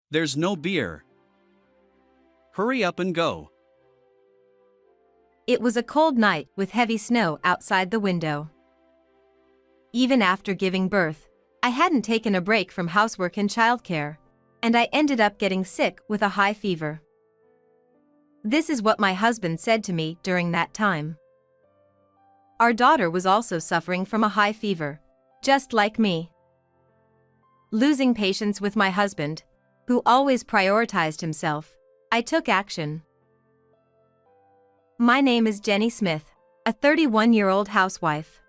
There's no beer. Hurry up and go. It was a cold night with heavy snow outside the window. Even after giving birth, I hadn't taken a break from housework and childcare, and I ended up getting sick with a high fever. This is what my husband said to me during that time. Our daughter was also suffering from a high fever, just like me. Losing patience with my husband, who always prioritized himself, I took action. My name is Jenny Smith, a 31-year-old housewife.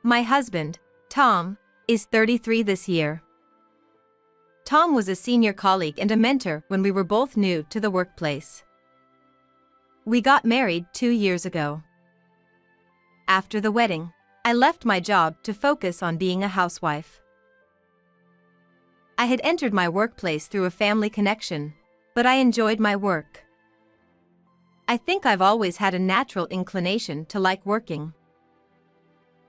My husband, Tom, is 33 this year. Tom was a senior colleague and a mentor when we were both new to the workplace. We got married 2 years ago. After the wedding, I left my job to focus on being a housewife. I had entered my workplace through a family connection, but I enjoyed my work. I think I've always had a natural inclination to like working.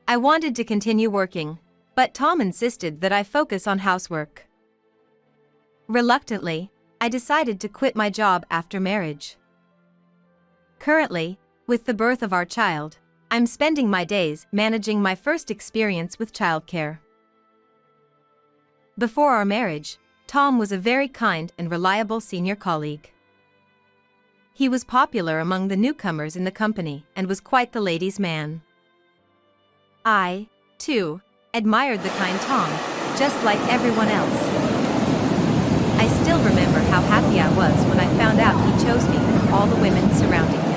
I wanted to continue working, but Tom insisted that I focus on housework. Reluctantly, I decided to quit my job after marriage. Currently, with the birth of our child, I'm spending my days managing my first experience with childcare. Before our marriage, Tom was a very kind and reliable senior colleague. He was popular among the newcomers in the company and was quite the ladies' man. I, too, admired the kind Tom, just like everyone else. I still remember how happy I was when I found out he chose me from all the women surrounding him.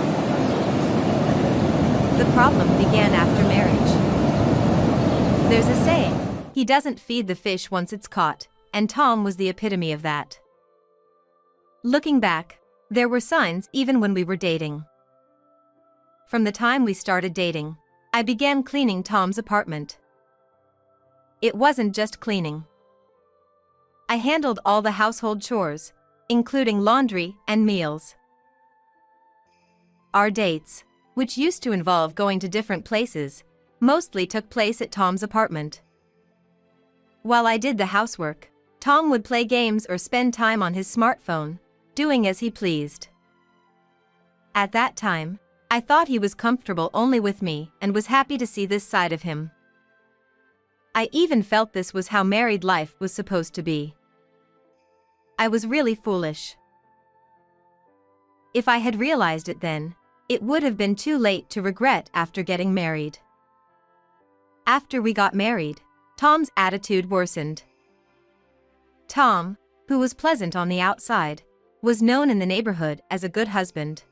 The problem began after marriage. There's a saying, he doesn't feed the fish once it's caught, and Tom was the epitome of that. Looking back, there were signs even when we were dating. From the time we started dating, I began cleaning Tom's apartment. It wasn't just cleaning. I handled all the household chores, including laundry and meals. Our dates, which used to involve going to different places, mostly took place at Tom's apartment. While I did the housework, Tom would play games or spend time on his smartphone, doing as he pleased. At that time, I thought he was comfortable only with me and was happy to see this side of him. I even felt this was how married life was supposed to be. I was really foolish. If I had realized it then, it would have been too late to regret after getting married. After we got married, Tom's attitude worsened. Tom, who was pleasant on the outside, was known in the neighborhood as a good husband.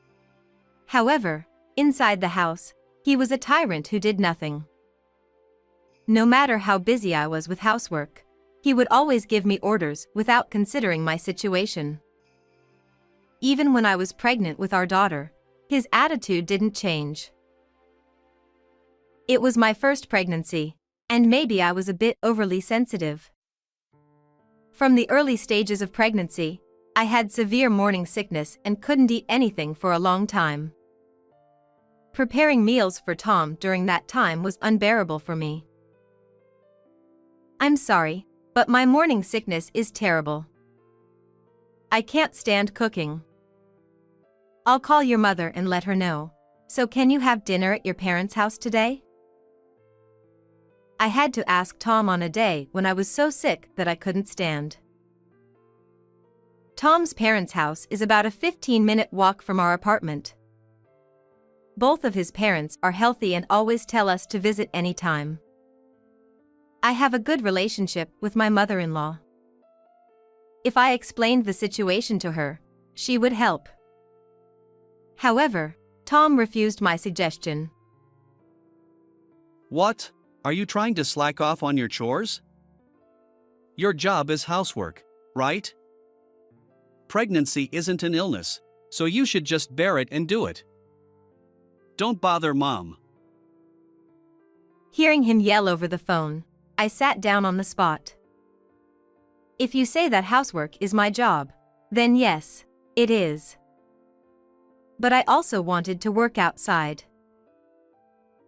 However, inside the house, he was a tyrant who did nothing. No matter how busy I was with housework, he would always give me orders without considering my situation. Even when I was pregnant with our daughter, his attitude didn't change. It was my first pregnancy, and maybe I was a bit overly sensitive. From the early stages of pregnancy, I had severe morning sickness and couldn't eat anything for a long time. Preparing meals for Tom during that time was unbearable for me. I'm sorry, but my morning sickness is terrible. I can't stand cooking. I'll call your mother and let her know. So can you have dinner at your parents' house today? I had to ask Tom on a day when I was so sick that I couldn't stand. Tom's parents' house is about a 15-minute walk from our apartment. Both of his parents are healthy and always tell us to visit anytime. I have a good relationship with my mother-in-law. If I explained the situation to her, she would help. However, Tom refused my suggestion. What? Are you trying to slack off on your chores? Your job is housework, right? Pregnancy isn't an illness, so you should just bear it and do it. Don't bother Mom. Hearing him yell over the phone, I sat down on the spot. If you say that housework is my job, then yes, it is. But I also wanted to work outside.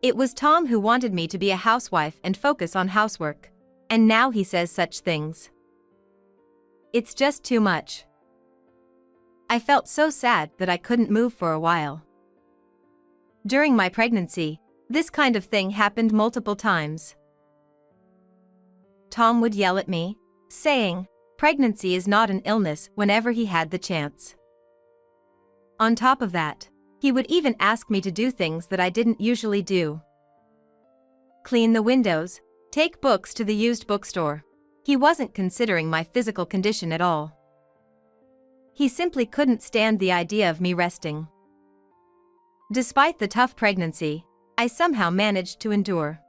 It was Tom who wanted me to be a housewife and focus on housework, and now he says such things. It's just too much. I felt so sad that I couldn't move for a while. During my pregnancy, this kind of thing happened multiple times. Tom would yell at me, saying, pregnancy is not an illness whenever he had the chance. On top of that, he would even ask me to do things that I didn't usually do. Clean the windows, take books to the used bookstore. He wasn't considering my physical condition at all. He simply couldn't stand the idea of me resting. Despite the tough pregnancy, I somehow managed to endure.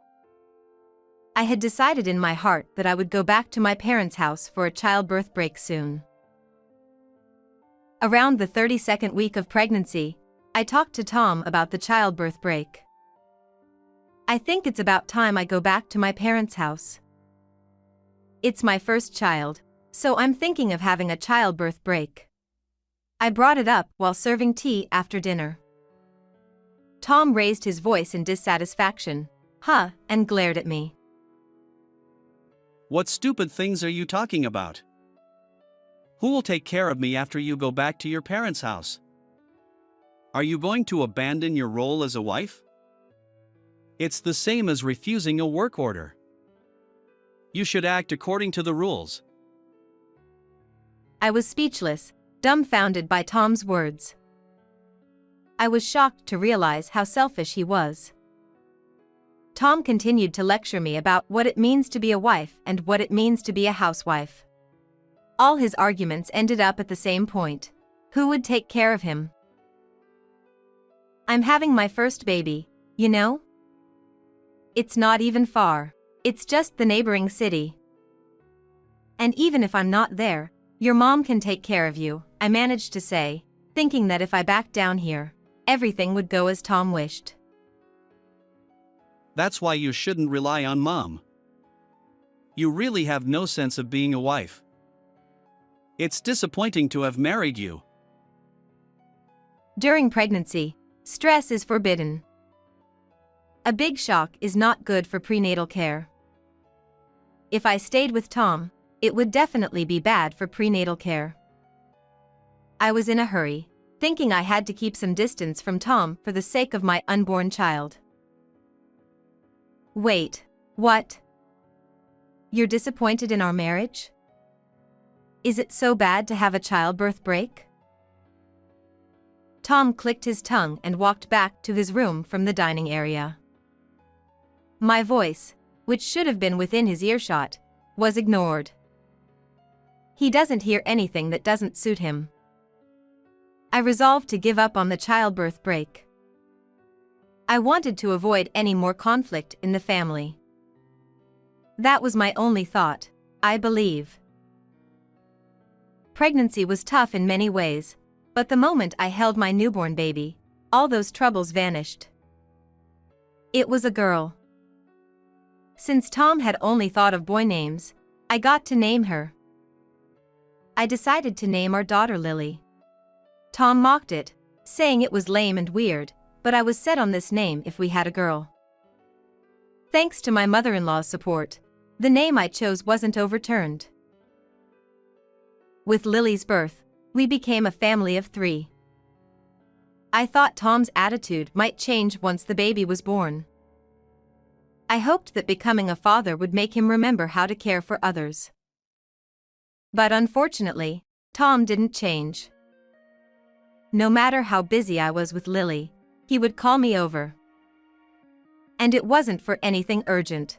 I had decided in my heart that I would go back to my parents' house for a childbirth break soon. Around the 32nd week of pregnancy, I talked to Tom about the childbirth break. I think it's about time I go back to my parents' house. It's my first child, so I'm thinking of having a childbirth break. I brought it up while serving tea after dinner. Tom raised his voice in dissatisfaction, and glared at me. What stupid things are you talking about? Who will take care of me after you go back to your parents' house? Are you going to abandon your role as a wife? It's the same as refusing a work order. You should act according to the rules. I was speechless, dumbfounded by Tom's words. I was shocked to realize how selfish he was. Tom continued to lecture me about what it means to be a wife and what it means to be a housewife. All his arguments ended up at the same point: who would take care of him? I'm having my first baby, you know? It's not even far. It's just the neighboring city. And even if I'm not there, your mom can take care of you, I managed to say, thinking that if I backed down here, everything would go as Tom wished. That's why you shouldn't rely on mom. You really have no sense of being a wife. It's disappointing to have married you. During pregnancy, stress is forbidden. A big shock is not good for prenatal care. If I stayed with Tom, it would definitely be bad for prenatal care. I was in a hurry, thinking I had to keep some distance from Tom for the sake of my unborn child. Wait, what? You're disappointed in our marriage? Is it so bad to have a childbirth break? Tom clicked his tongue and walked back to his room from the dining area. My voice, which should have been within his earshot, was ignored. He doesn't hear anything that doesn't suit him. I resolved to give up on the childbirth break. I wanted to avoid any more conflict in the family. That was my only thought, I believe. Pregnancy was tough in many ways, but the moment I held my newborn baby, all those troubles vanished. It was a girl. Since Tom had only thought of boy names, I got to name her. I decided to name our daughter Lily. Tom mocked it, saying it was lame and weird, but I was set on this name if we had a girl. Thanks to my mother-in-law's support, the name I chose wasn't overturned. With Lily's birth, we became a family of 3. I thought Tom's attitude might change once the baby was born. I hoped that becoming a father would make him remember how to care for others. But unfortunately, Tom didn't change. No matter how busy I was with Lily, he would call me over. And it wasn't for anything urgent.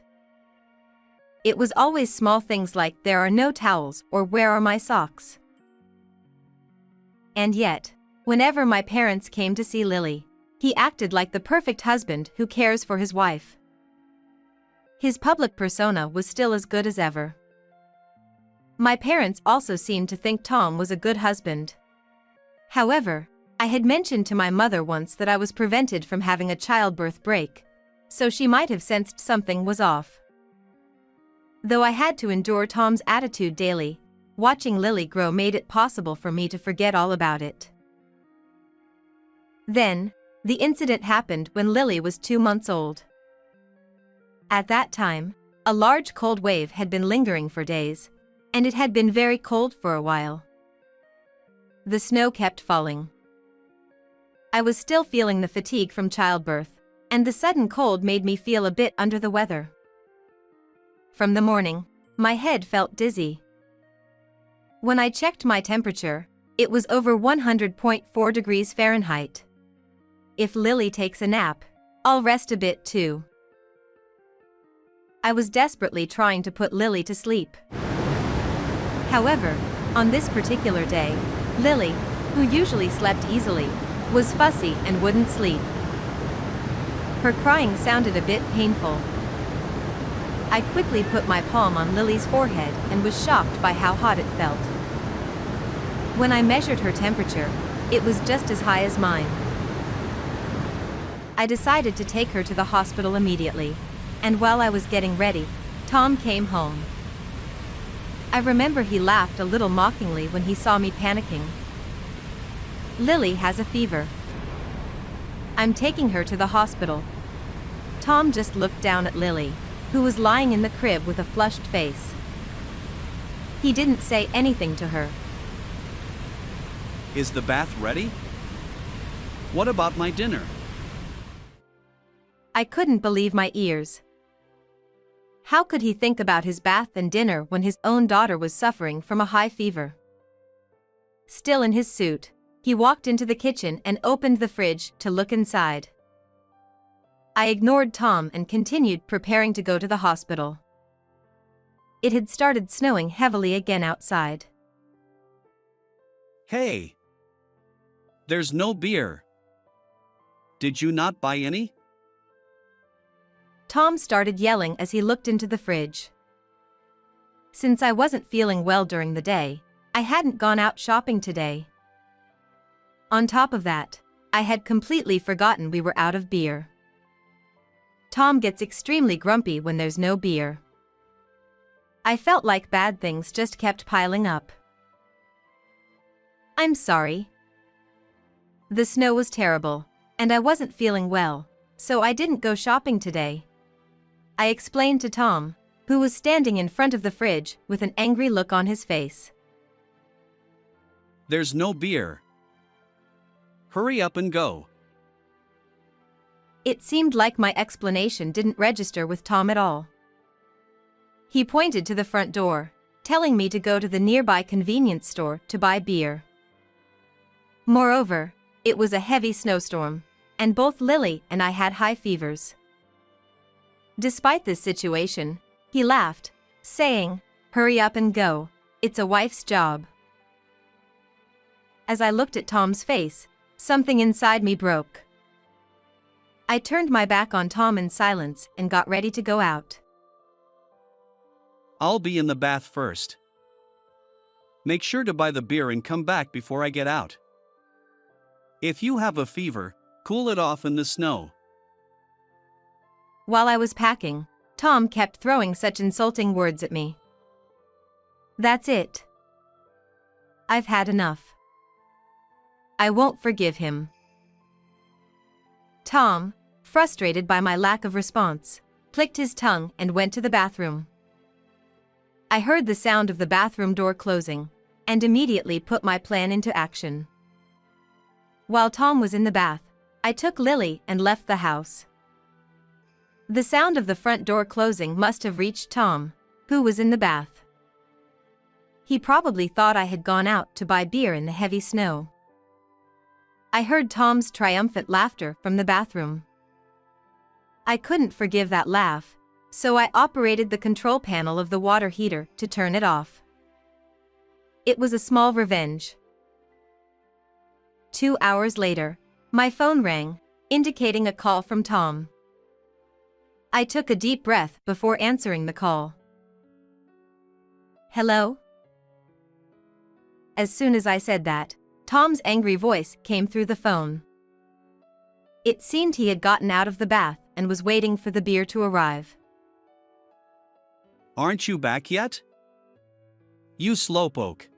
It was always small things like there are no towels or where are my socks. And yet, whenever my parents came to see Lily, he acted like the perfect husband who cares for his wife. His public persona was still as good as ever. My parents also seemed to think Tom was a good husband. However, I had mentioned to my mother once that I was prevented from having a childbirth break, so she might have sensed something was off. Though I had to endure Tom's attitude daily, watching Lily grow made it possible for me to forget all about it. Then, the incident happened when Lily was 2 months old. At that time, a large cold wave had been lingering for days, and it had been very cold for a while. The snow kept falling. I was still feeling the fatigue from childbirth, and the sudden cold made me feel a bit under the weather. From the morning, my head felt dizzy. When I checked my temperature, it was over 100.4 degrees Fahrenheit. If Lily takes a nap, I'll rest a bit too. I was desperately trying to put Lily to sleep. However, on this particular day, Lily, who usually slept easily, was fussy and wouldn't sleep. Her crying sounded a bit painful. I quickly put my palm on Lily's forehead and was shocked by how hot it felt. When I measured her temperature, it was just as high as mine. I decided to take her to the hospital immediately, and while I was getting ready, Tom came home. I remember he laughed a little mockingly when he saw me panicking. Lily has a fever. I'm taking her to the hospital. Tom just looked down at Lily, who was lying in the crib with a flushed face. He didn't say anything to her. Is the bath ready? What about my dinner? I couldn't believe my ears. How could he think about his bath and dinner when his own daughter was suffering from a high fever? Still in his suit, he walked into the kitchen and opened the fridge to look inside. I ignored Tom and continued preparing to go to the hospital. It had started snowing heavily again outside. Hey! There's no beer. Did you not buy any? Tom started yelling as he looked into the fridge. Since I wasn't feeling well during the day, I hadn't gone out shopping today. On top of that, I had completely forgotten we were out of beer. Tom gets extremely grumpy when there's no beer. I felt like bad things just kept piling up. I'm sorry. The snow was terrible, and I wasn't feeling well, so I didn't go shopping today. I explained to Tom, who was standing in front of the fridge with an angry look on his face. There's no beer. Hurry up and go. It seemed like my explanation didn't register with Tom at all. He pointed to the front door, telling me to go to the nearby convenience store to buy beer. Moreover, it was a heavy snowstorm, and both Lily and I had high fevers. Despite this situation, he laughed, saying, "Hurry up and go, it's a wife's job." As I looked at Tom's face, something inside me broke. I turned my back on Tom in silence and got ready to go out. I'll be in the bath first. Make sure to buy the beer and come back before I get out. If you have a fever, cool it off in the snow. While I was packing, Tom kept throwing such insulting words at me. That's it. I've had enough. I won't forgive him. Tom, frustrated by my lack of response, clicked his tongue and went to the bathroom. I heard the sound of the bathroom door closing, and immediately put my plan into action. While Tom was in the bath, I took Lily and left the house. The sound of the front door closing must have reached Tom, who was in the bath. He probably thought I had gone out to buy beer in the heavy snow. I heard Tom's triumphant laughter from the bathroom. I couldn't forgive that laugh, so I operated the control panel of the water heater to turn it off. It was a small revenge. 2 hours later, my phone rang, indicating a call from Tom. I took a deep breath before answering the call. Hello? As soon as I said that, Tom's angry voice came through the phone. It seemed he had gotten out of the bath and was waiting for the beer to arrive. Aren't you back yet? You slowpoke.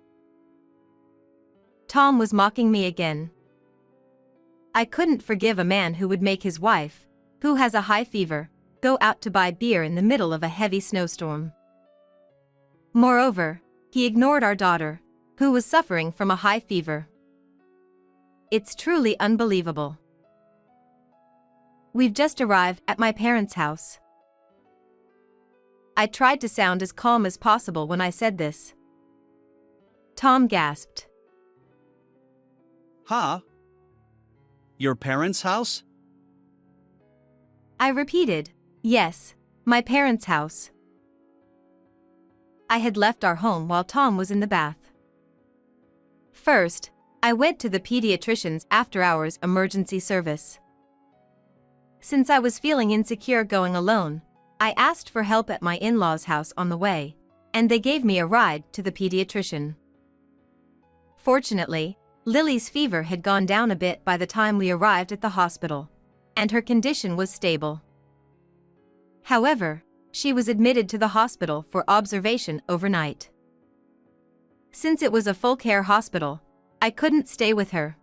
Tom was mocking me again. I couldn't forgive a man who would make his wife, who has a high fever, go out to buy beer in the middle of a heavy snowstorm. Moreover, he ignored our daughter, who was suffering from a high fever. It's truly unbelievable. We've just arrived at my parents' house. I tried to sound as calm as possible when I said this. Tom gasped. Huh? Your parents' house? I repeated, yes, my parents' house. I had left our home while Tom was in the bath. First, I went to the pediatrician's after-hours emergency service. Since I was feeling insecure going alone, I asked for help at my in-laws' house on the way, and they gave me a ride to the pediatrician. Fortunately, Lily's fever had gone down a bit by the time we arrived at the hospital, and her condition was stable. However, she was admitted to the hospital for observation overnight. Since it was a full-care hospital, I couldn't stay with her.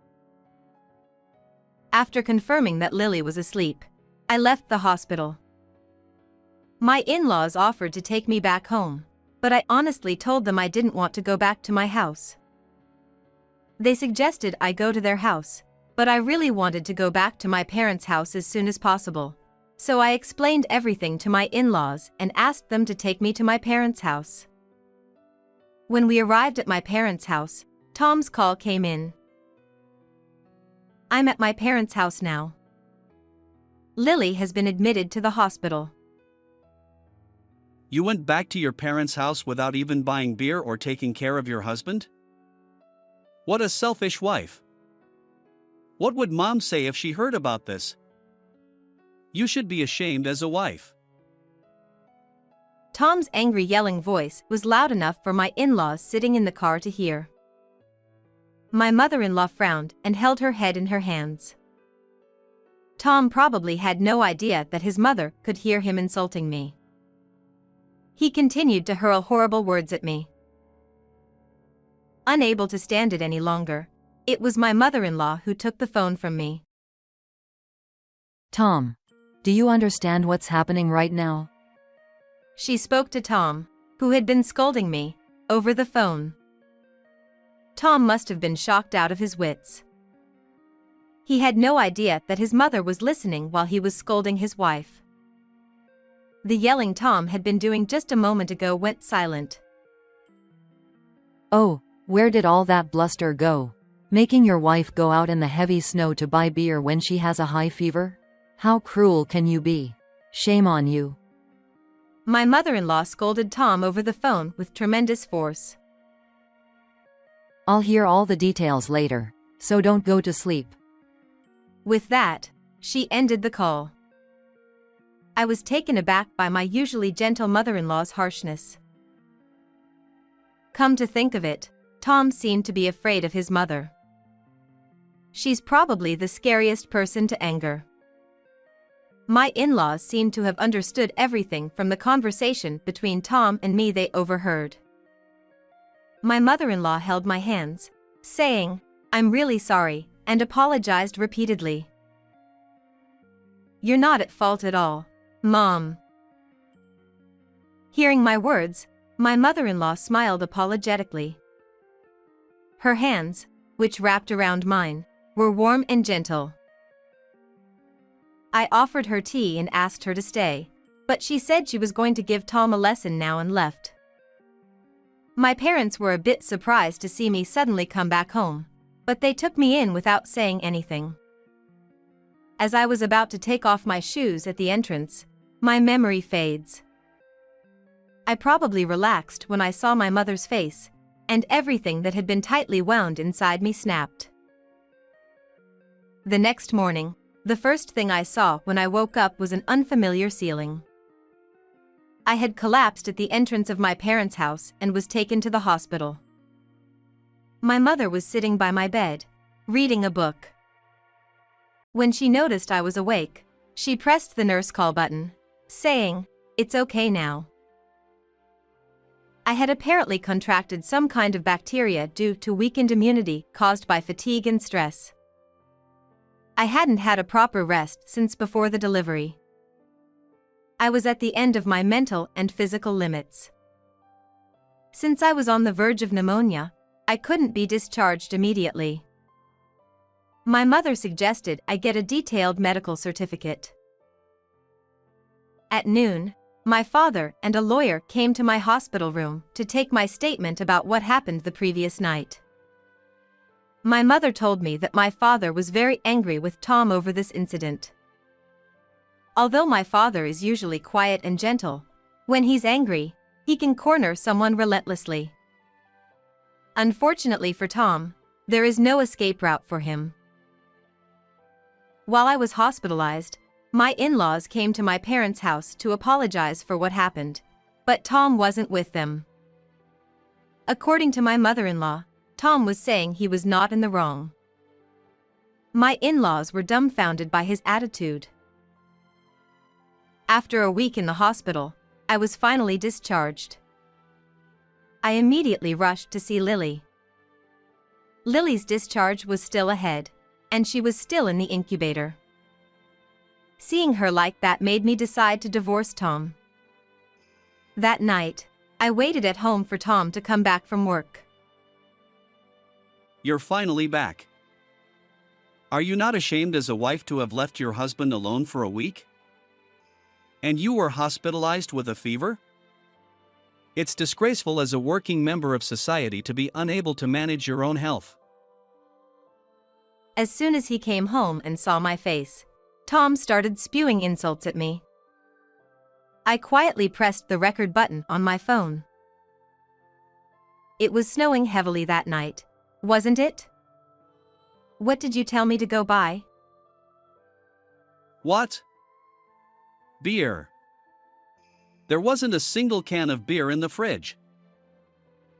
After confirming that Lily was asleep, I left the hospital. My in-laws offered to take me back home, but I honestly told them I didn't want to go back to my house. They suggested I go to their house, but I really wanted to go back to my parents' house as soon as possible. So I explained everything to my in-laws and asked them to take me to my parents' house. When we arrived at my parents' house, Tom's call came in. I'm at my parents' house now. Lily has been admitted to the hospital. You went back to your parents' house without even buying beer or taking care of your husband? What a selfish wife. What would Mom say if she heard about this? You should be ashamed as a wife. Tom's angry yelling voice was loud enough for my in-laws sitting in the car to hear. My mother-in-law frowned and held her head in her hands. Tom probably had no idea that his mother could hear him insulting me. He continued to hurl horrible words at me. Unable to stand it any longer, it was my mother-in-law who took the phone from me. Tom, do you understand what's happening right now? She spoke to Tom, who had been scolding me, over the phone. Tom must have been shocked out of his wits. He had no idea that his mother was listening while he was scolding his wife. The yelling Tom had been doing just a moment ago went silent. Oh, where did all that bluster go? Making your wife go out in the heavy snow to buy beer when she has a high fever? How cruel can you be? Shame on you. My mother-in-law scolded Tom over the phone with tremendous force. I'll hear all the details later, so don't go to sleep. With that, she ended the call. I was taken aback by my usually gentle mother-in-law's harshness. Come to think of it, Tom seemed to be afraid of his mother. She's probably the scariest person to anger. My in-laws seemed to have understood everything from the conversation between Tom and me they overheard. My mother-in-law held my hands, saying, "I'm really sorry," and apologized repeatedly. "You're not at fault at all, Mom." Hearing my words, my mother-in-law smiled apologetically. Her hands, which wrapped around mine, were warm and gentle. I offered her tea and asked her to stay, but she said she was going to give Tom a lesson now and left. My parents were a bit surprised to see me suddenly come back home, but they took me in without saying anything. As I was about to take off my shoes at the entrance, my memory fades. I probably relaxed when I saw my mother's face, and everything that had been tightly wound inside me snapped. The next morning, the first thing I saw when I woke up was an unfamiliar ceiling. I had collapsed at the entrance of my parents' house and was taken to the hospital. My mother was sitting by my bed, reading a book. When she noticed I was awake, she pressed the nurse call button, saying, "It's okay now." I had apparently contracted some kind of bacteria due to weakened immunity caused by fatigue and stress. I hadn't had a proper rest since before the delivery. I was at the end of my mental and physical limits. Since I was on the verge of pneumonia, I couldn't be discharged immediately. My mother suggested I get a detailed medical certificate. At noon, my father and a lawyer came to my hospital room to take my statement about what happened the previous night. My mother told me that my father was very angry with Tom over this incident. Although my father is usually quiet and gentle, when he's angry, he can corner someone relentlessly. Unfortunately for Tom, there is no escape route for him. While I was hospitalized, my in-laws came to my parents' house to apologize for what happened, but Tom wasn't with them. According to my mother-in-law, Tom was saying he was not in the wrong. My in-laws were dumbfounded by his attitude. After a week in the hospital, I was finally discharged. I immediately rushed to see Lily. Lily's discharge was still ahead, and she was still in the incubator. Seeing her like that made me decide to divorce Tom. That night, I waited at home for Tom to come back from work. You're finally back. Are you not ashamed as a wife to have left your husband alone for a week? And you were hospitalized with a fever? It's disgraceful as a working member of society to be unable to manage your own health. As soon as he came home and saw my face, Tom started spewing insults at me. I quietly pressed the record button on my phone. It was snowing heavily that night, wasn't it? What did you tell me to go buy? What? Beer. There wasn't a single can of beer in the fridge.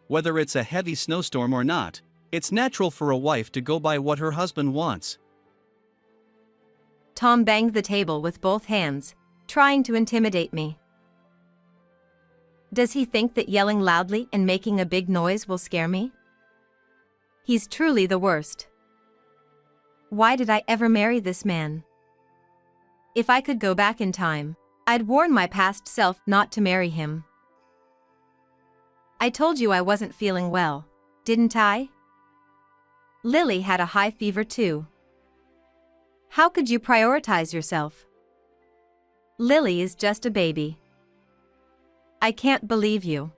Whether it's a heavy snowstorm or not, it's natural for a wife to go by what her husband wants. Tom banged the table with both hands, trying to intimidate me. Does he think that yelling loudly and making a big noise will scare me? He's truly the worst. Why did I ever marry this man? If I could go back in time, I'd warn my past self not to marry him. I told you I wasn't feeling well, didn't I? Lily had a high fever too. How could you prioritize yourself? Lily is just a baby. I can't believe you.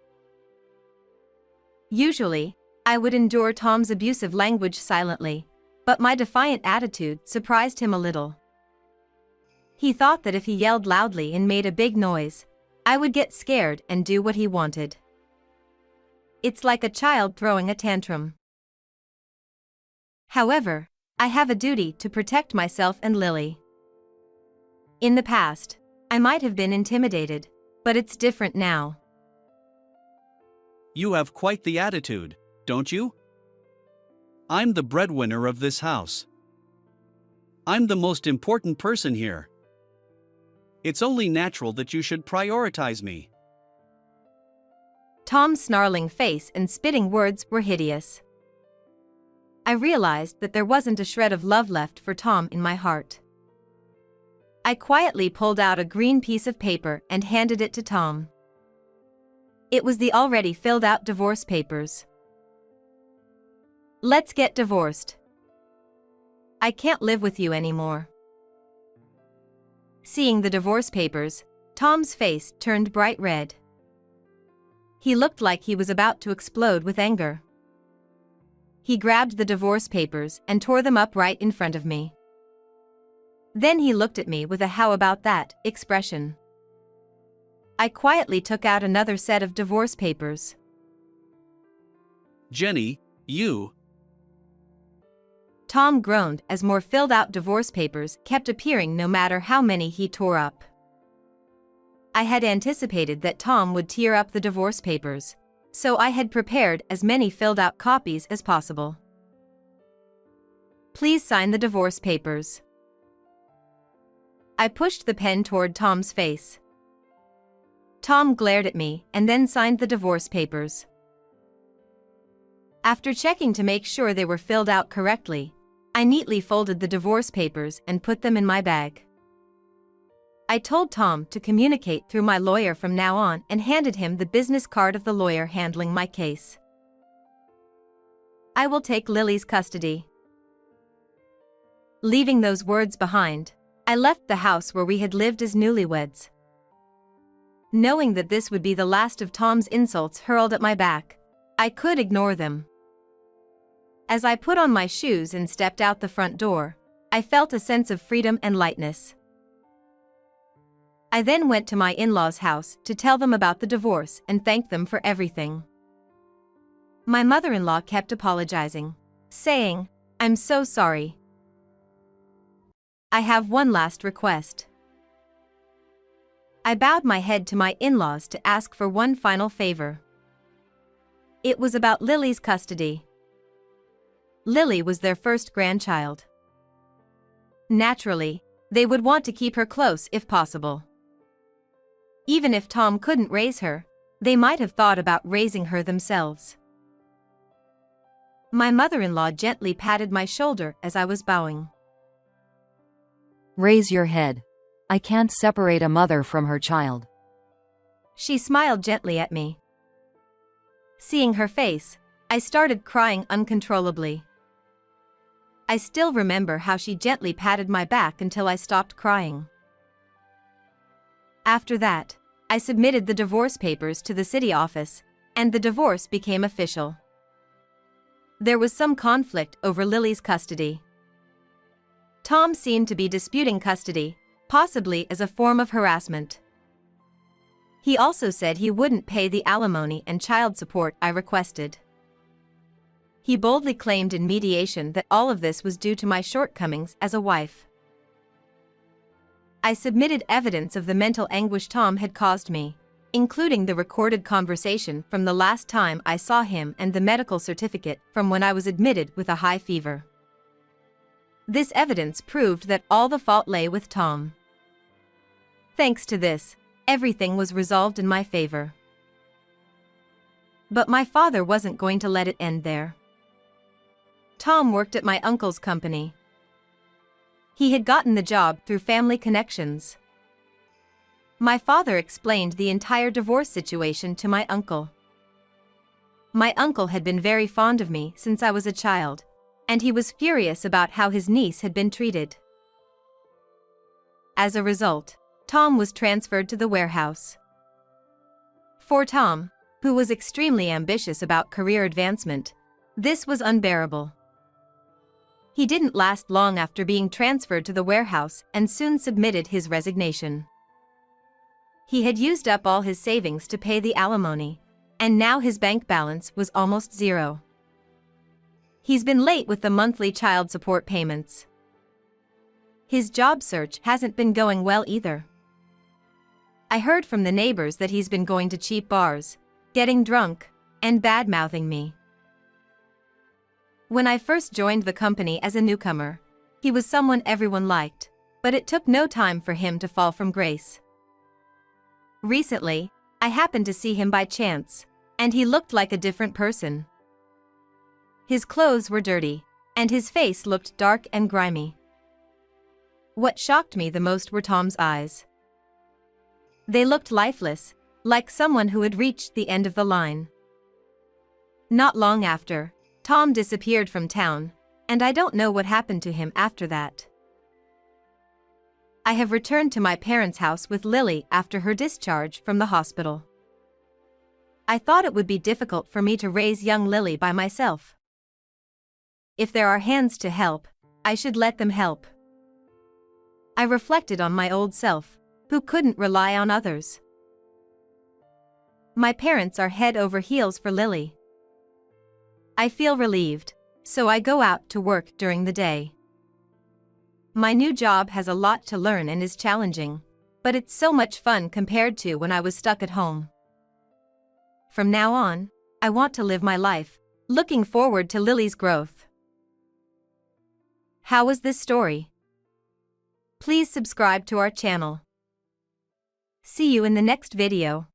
Usually, I would endure Tom's abusive language silently, but my defiant attitude surprised him a little. He thought that if he yelled loudly and made a big noise, I would get scared and do what he wanted. It's like a child throwing a tantrum. However, I have a duty to protect myself and Lily. In the past, I might have been intimidated, but it's different now. You have quite the attitude, don't you? I'm the breadwinner of this house. I'm the most important person here. It's only natural that you should prioritize me. Tom's snarling face and spitting words were hideous. I realized that there wasn't a shred of love left for Tom in my heart. I quietly pulled out a green piece of paper and handed it to Tom. It was the already filled out divorce papers. Let's get divorced. I can't live with you anymore. Seeing the divorce papers, Tom's face turned bright red. He looked like he was about to explode with anger. He grabbed the divorce papers and tore them up right in front of me. Then he looked at me with a "how about that" expression. I quietly took out another set of divorce papers. Jenny, you... Tom groaned as more filled out divorce papers kept appearing no matter how many he tore up. I had anticipated that Tom would tear up the divorce papers, so I had prepared as many filled out copies as possible. Please sign the divorce papers. I pushed the pen toward Tom's face. Tom glared at me and then signed the divorce papers. After checking to make sure they were filled out correctly, I neatly folded the divorce papers and put them in my bag. I told Tom to communicate through my lawyer from now on and handed him the business card of the lawyer handling my case. I will take Lily's custody. Leaving those words behind, I left the house where we had lived as newlyweds. Knowing that this would be the last of Tom's insults hurled at my back, I could ignore them. As I put on my shoes and stepped out the front door, I felt a sense of freedom and lightness. I then went to my in-laws' house to tell them about the divorce and thank them for everything. My mother-in-law kept apologizing, saying, "I'm so sorry. I have one last request." I bowed my head to my in-laws to ask for one final favor. It was about Lily's custody. Lily was their first grandchild. Naturally, they would want to keep her close if possible. Even if Tom couldn't raise her, they might have thought about raising her themselves. My mother-in-law gently patted my shoulder as I was bowing. Raise your head. I can't separate a mother from her child. She smiled gently at me. Seeing her face, I started crying uncontrollably. I still remember how she gently patted my back until I stopped crying. After that, I submitted the divorce papers to the city office, and the divorce became official. There was some conflict over Lily's custody. Tom seemed to be disputing custody, possibly as a form of harassment. He also said he wouldn't pay the alimony and child support I requested. He boldly claimed in mediation that all of this was due to my shortcomings as a wife. I submitted evidence of the mental anguish Tom had caused me, including the recorded conversation from the last time I saw him and the medical certificate from when I was admitted with a high fever. This evidence proved that all the fault lay with Tom. Thanks to this, everything was resolved in my favor. But my father wasn't going to let it end there. Tom worked at my uncle's company. He had gotten the job through family connections. My father explained the entire divorce situation to my uncle. My uncle had been very fond of me since I was a child, and he was furious about how his niece had been treated. As a result, Tom was transferred to the warehouse. For Tom, who was extremely ambitious about career advancement, this was unbearable. He didn't last long after being transferred to the warehouse and soon submitted his resignation. He had used up all his savings to pay the alimony, and now his bank balance was almost zero. He's been late with the monthly child support payments. His job search hasn't been going well either. I heard from the neighbors that he's been going to cheap bars, getting drunk, and bad-mouthing me. When I first joined the company as a newcomer, he was someone everyone liked, but it took no time for him to fall from grace. Recently, I happened to see him by chance, and he looked like a different person. His clothes were dirty, and his face looked dark and grimy. What shocked me the most were Tom's eyes. They looked lifeless, like someone who had reached the end of the line. Not long after, Tom disappeared from town, and I don't know what happened to him after that. I have returned to my parents' house with Lily after her discharge from the hospital. I thought it would be difficult for me to raise young Lily by myself. If there are hands to help, I should let them help. I reflected on my old self, who couldn't rely on others. My parents are head over heels for Lily. I feel relieved, so I go out to work during the day. My new job has a lot to learn and is challenging, but it's so much fun compared to when I was stuck at home. From now on, I want to live my life, looking forward to Lily's growth. How was this story? Please subscribe to our channel. See you in the next video.